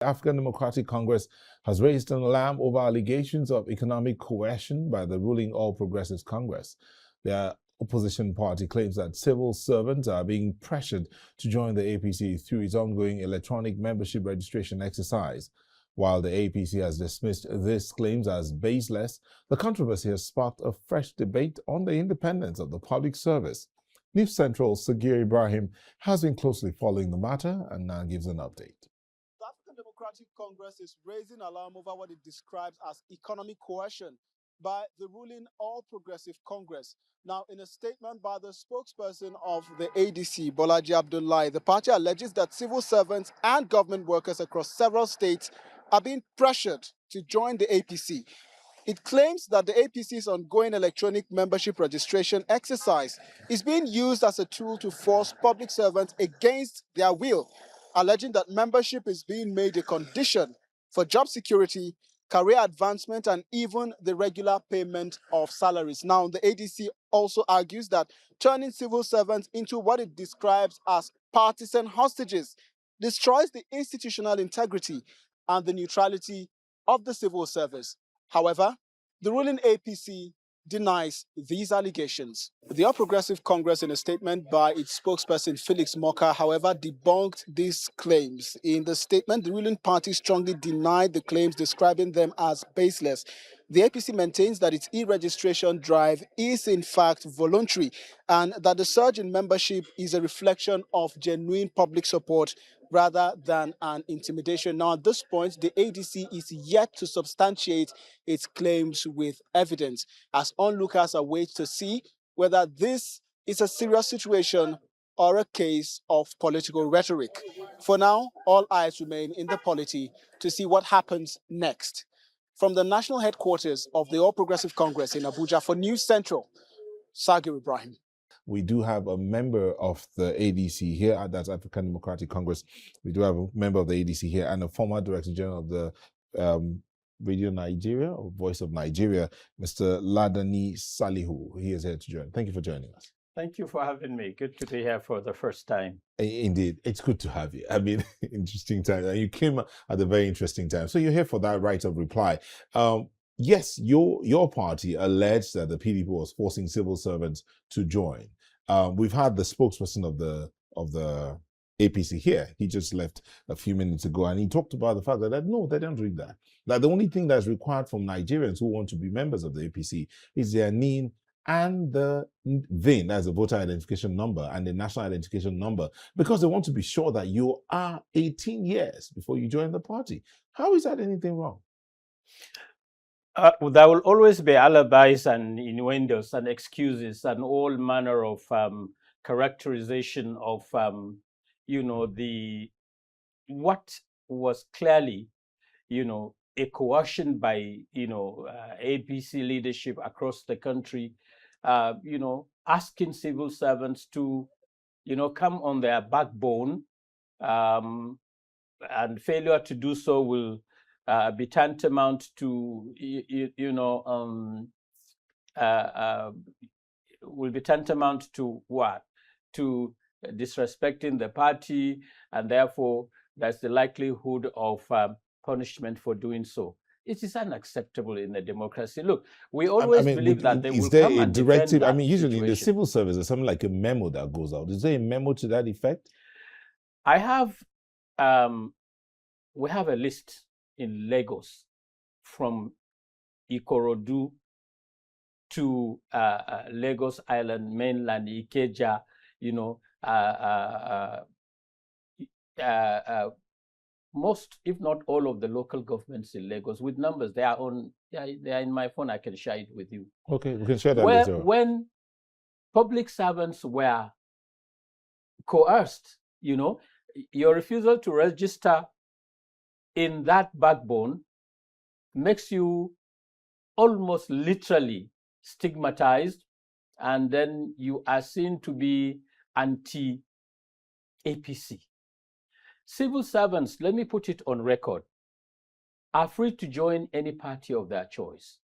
African Democratic Congress has raised an alarm over allegations of economic coercion by the ruling All Progressives Congress. Their opposition party claims that civil servants are being pressured to join the APC through its ongoing electronic membership registration exercise. While the APC has dismissed these claims as baseless, the controversy has sparked a fresh debate on the independence of the public service. News Central's Sagir Ibrahim has been closely following the matter and now gives an update. The African Democratic Congress is raising alarm over what it describes as economic coercion by the ruling All Progressive Congress. Now, in a statement by the spokesperson of the ADC, Bolaji Abdullahi, the party alleges that civil servants and government workers across several states are being pressured to join the APC. It claims that the APC's ongoing electronic membership registration exercise is being used as a tool to force public servants against their will, alleging that membership is being made a condition for job security, career advancement, and even the regular payment of salaries. Now, the ADC also argues that turning civil servants into what it describes as partisan hostages destroys the institutional integrity and the neutrality of the civil service. However, the ruling APC denies these allegations. The All Progressive Congress, in a statement by its spokesperson Felix Moka, however, debunked these claims. In the statement, the ruling party strongly denied the claims, describing them as baseless. The APC maintains that its e-registration drive is in fact voluntary and that the surge in membership is a reflection of genuine public support rather than an intimidation. Now, at this point, the ADC is yet to substantiate its claims with evidence, as onlookers await to see whether this is a serious situation or a case of political rhetoric. For now, all eyes remain in the polity to see what happens next. From the national headquarters of the All Progressive Congress in Abuja, for News Central, Sagir Ibrahim. We do have a member of the ADC here, that's African Democratic Congress. We do have a member of the ADC here and a former Director General of the Radio Nigeria, or Voice of Nigeria, Mr. Ladan Salihu. He is here to join. Thank you for joining us. Thank you for having me. Good to be here for the first time. Indeed, it's good to have you. I mean, interesting time. You came at a very interesting time. So you're here for that right of reply. Yes, your party alleged that the PDP was forcing civil servants to join. We've had the spokesperson of the APC here. He just left a few minutes ago, and he talked about the fact that no, they don't read that. That the only thing that's required from Nigerians who want to be members of the APC is their NIN and the VIN, that's a voter identification number, and the national identification number, because they want to be sure that you are 18 years before you join the party. How is that anything wrong? There will always be alibis and innuendos and excuses and all manner of characterization of, what was clearly, a coercion by, APC leadership across the country, asking civil servants to, come on their backbone, and failure to do so will be tantamount to, will be tantamount to what? To disrespecting the party, and therefore there's the likelihood of punishment for doing so. It is unacceptable in a democracy. Look, we always believe that they will come and directive? defend that Usually situation. in the civil service, there's something like a memo that goes out. Is there a memo to that effect? I have, we have a list in Lagos from Ikorodu to Lagos Island, mainland, Ikeja, most, if not all, of the local governments in Lagos with numbers. They are in my phone. I can share it with you. Okay, we can share that later. When public servants were coerced, your refusal to register in that backbone makes you almost literally stigmatized, and then you are seen to be anti-APC. Civil servants, let me put it on record, are free to join any party of their choice.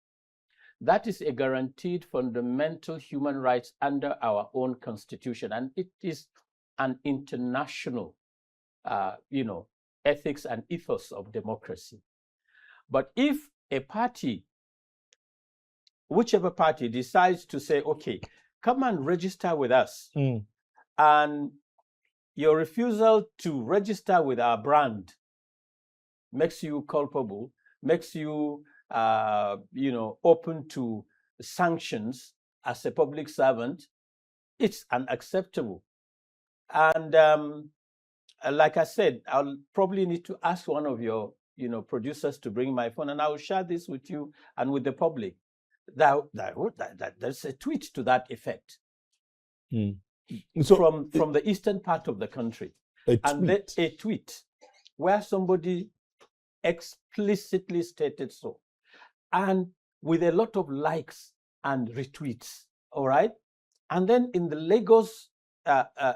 That is a guaranteed fundamental human rights under our own constitution, and it is an international, ethics and ethos of democracy. But if a party, whichever party, decides to say, okay, come and register with us, and your refusal to register with our brand makes you culpable, makes you, open to sanctions as a public servant, it's unacceptable. And like I said, I'll probably need to ask one of your, producers to bring my phone, and I will share this with you and with the public. There's a tweet to that effect from the eastern part of the country. A tweet where somebody explicitly stated so, and with a lot of likes and retweets. All right. And then in the Lagos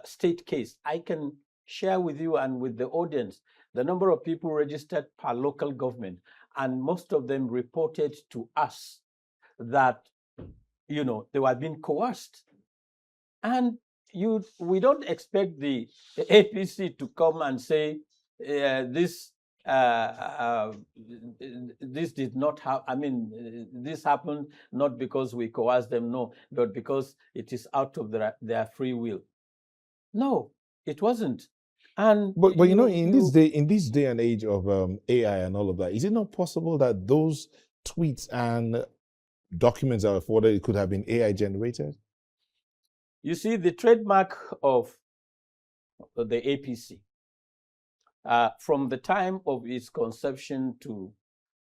state case, I can share with you and with the audience the number of people registered per local government, and most of them reported to us that they were being coerced. And we don't expect the APC to come and say this did not happen. This happened not because we coerced them, no, but because it is out of their free will. No, it wasn't. And but in this day and age of AI and all of that, is it not possible that those tweets and documents that were forwarded could have been AI generated? You see, the trademark of the APC, from the time of its conception to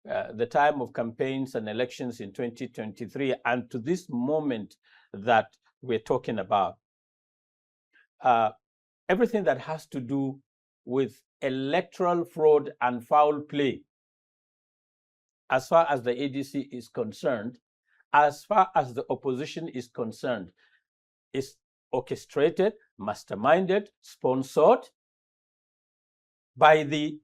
the time of campaigns and elections in 2023 and to this moment that we're talking about, everything that has to do with electoral fraud and foul play, as far as the ADC is concerned, as far as the opposition is concerned, is orchestrated, masterminded, sponsored by the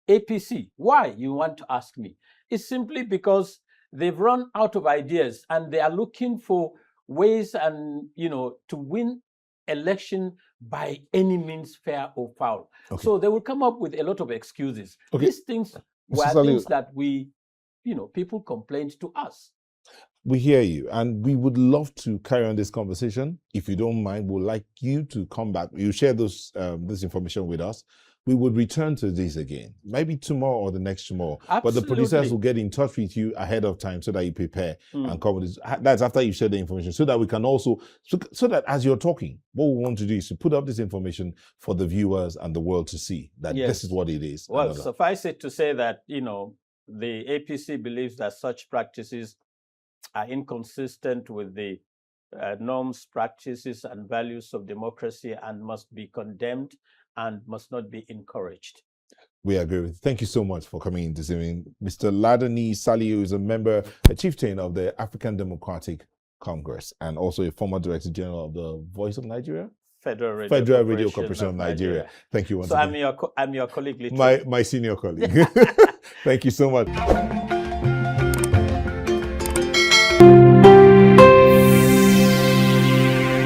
APC. Why, you want to ask me? It's simply because they've run out of ideas and they are looking for ways and, to win election by any means, fair or foul. Okay. So they will come up with a lot of excuses. Okay. These things were things that people complained to us. We hear you, and we would love to carry on this conversation. If you don't mind, we'd like you to come back. You share this information with us. We would return to this again, maybe tomorrow or the next tomorrow. Absolutely. But the producers will get in touch with you ahead of time so that you prepare and cover this. That's after you share the information, so that we can also, so that as you're talking, what we want to do is to put up this information for the viewers and the world to see that this is what it is. Well, suffice it to say that, the APC believes that such practices are inconsistent with the norms, practices, and values of democracy and must be condemned and must not be encouraged. We agree with you. Thank you so much for coming in this evening. Mr. Ladan Salihu is a chieftain of the African Democratic Congress and also a former Director General of the Voice of Nigeria? Federal Radio Corporation of Nigeria. Thank you once again. So I'm your colleague, literally. My senior colleague. Thank you so much.